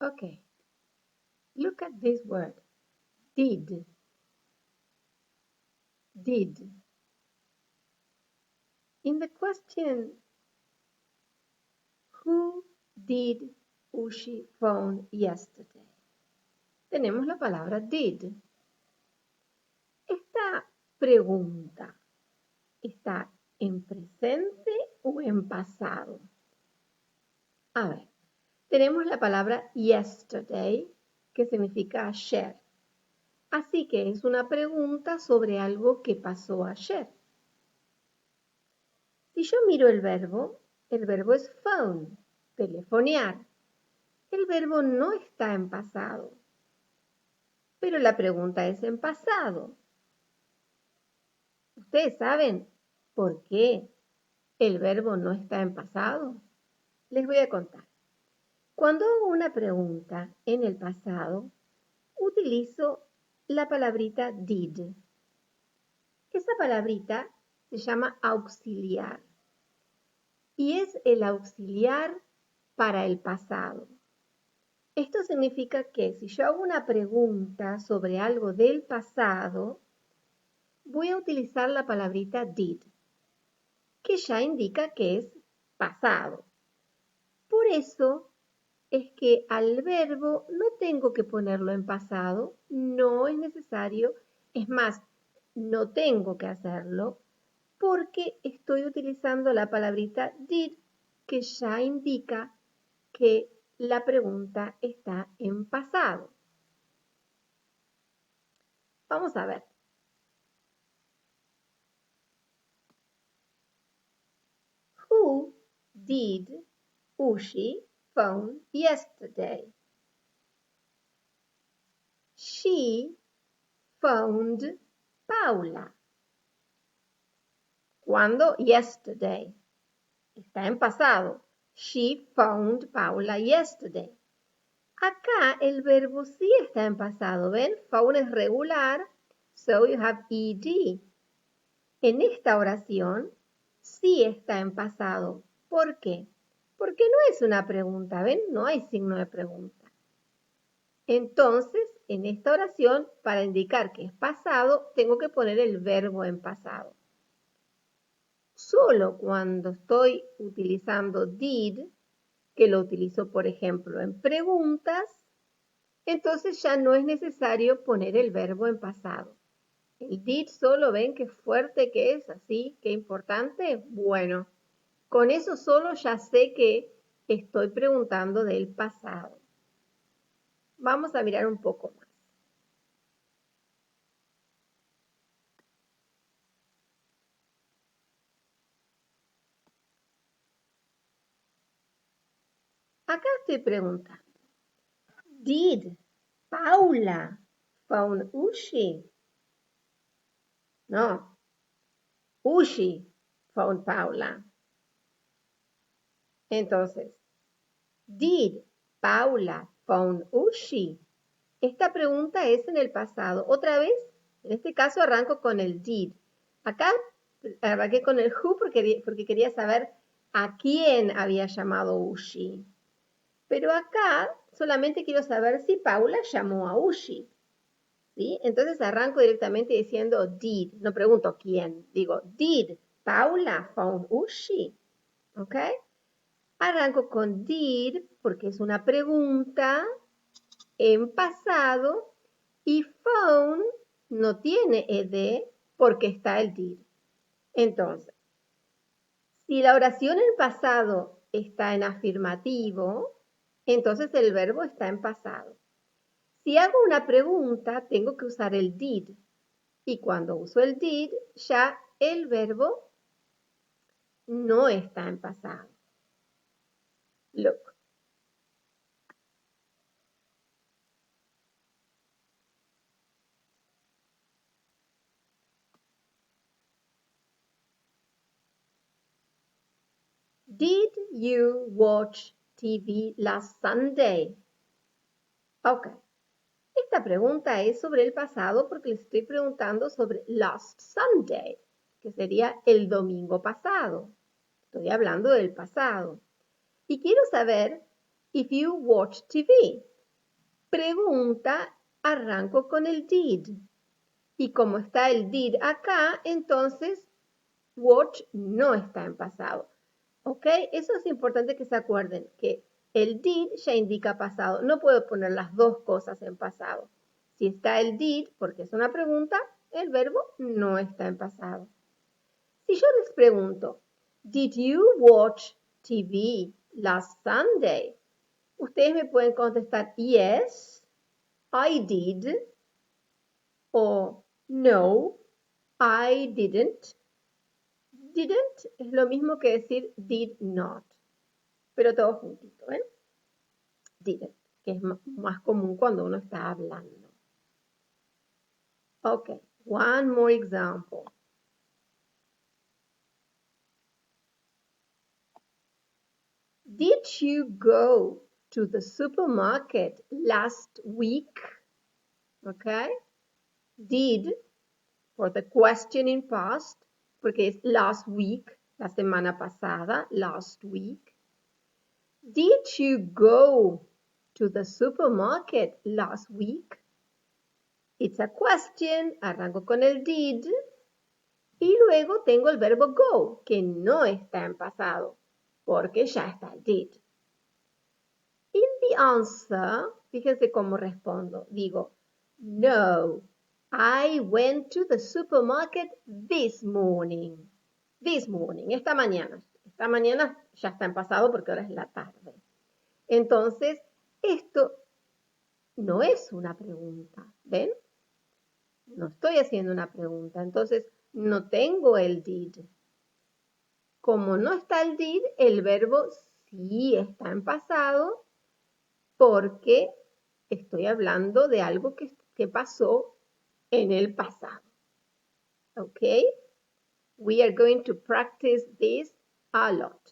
Okay. Look at this word. Did. Did. In the question, who did Ushi phone yesterday? Tenemos la palabra did. Esta pregunta está en presente o en pasado. A ver, tenemos la palabra yesterday, que significa ayer. Así que es una pregunta sobre algo que pasó ayer. Si yo miro el verbo es phone, telefonear. El verbo no está en pasado, pero la pregunta es en pasado. ¿Ustedes saben por qué el verbo no está en pasado? Les voy a contar. Cuando hago una pregunta en el pasado, utilizo la palabrita did. Esa palabrita se llama auxiliar y es el auxiliar para el pasado. Esto significa que si yo hago una pregunta sobre algo del pasado, voy a utilizar la palabrita did, que ya indica que es pasado. Por eso es que al verbo no tengo que ponerlo en pasado, no es necesario, es más, no tengo que hacerlo porque estoy utilizando la palabrita did, que ya indica que la pregunta está en pasado. Vamos a ver. Who did Ushi phone yesterday? She phoned Paula. ¿Cuándo? Yesterday. Está en pasado. She phoned Paula yesterday. Acá el verbo sí está en pasado. ¿Ven? Phone es regular, so you have ed. En esta oración sí está en pasado. ¿Por qué? Porque no es una pregunta, ¿ven? No hay signo de pregunta. Entonces, en esta oración, para indicar que es pasado, tengo que poner el verbo en pasado. Solo cuando estoy utilizando did, que lo utilizo, por ejemplo, en preguntas, entonces ya no es necesario poner el verbo en pasado. El did solo, ¿ven qué fuerte que es? Así, qué importante. Bueno, con eso solo ya sé que estoy preguntando del pasado. Vamos a mirar un poco más. Acá estoy preguntando. Did Paula phone Ushi? No. Ushi phone Paula. Entonces, did Paula phone Ushi? Esta pregunta es en el pasado. Otra vez, en este caso arranco con el did. Acá arranqué con el who porque quería saber a quién había llamado Ushi. Pero acá solamente quiero saber si Paula llamó a Ushi. ¿Sí? Entonces arranco directamente diciendo did. No pregunto quién. Digo, did Paula phone Ushi? ¿Ok? Arranco con did porque es una pregunta en pasado y phone no tiene ed porque está el did. Entonces, si la oración en pasado está en afirmativo, entonces el verbo está en pasado. Si hago una pregunta, tengo que usar el did. Y cuando uso el did, ya el verbo no está en pasado. Look. Did you watch TV last Sunday? Ok. Esta pregunta es sobre el pasado porque les estoy preguntando sobre last Sunday, que sería el domingo pasado. Estoy hablando del pasado. Y quiero saber if you watch TV. pregunta, arranco con el did. Y como está el did acá, entonces watch no está en pasado. ¿Ok? Eso es importante que se acuerden, que el did ya indica pasado. No puedo poner las dos cosas en pasado. Si está el did, porque es una pregunta, el verbo no está en pasado. Si yo les pregunto, did you watch TV last Sunday? Ustedes me pueden contestar, yes, I did. O no, I didn't. Didn't es lo mismo que decir did not, pero todo juntito, ¿ven? Didn't, que es más común cuando uno está hablando. Okay, one more example. Did you go to the supermarket last week? Okay, did for the question in past, porque es last week, la semana pasada, last week. Did you go to the supermarket last week? It's a question, arranco con el did y luego tengo el verbo go, que no está en pasado, porque ya está el did. In the answer, fíjense cómo respondo. Digo, no, I went to the supermarket this morning. This morning, esta mañana. Esta mañana ya está en pasado porque ahora es la tarde. Entonces, esto no es una pregunta, ¿ven? No estoy haciendo una pregunta, entonces no tengo el did. Como no está el did, el verbo sí está en pasado porque estoy hablando de algo que pasó en el pasado. ¿Ok? We are going to practice this a lot.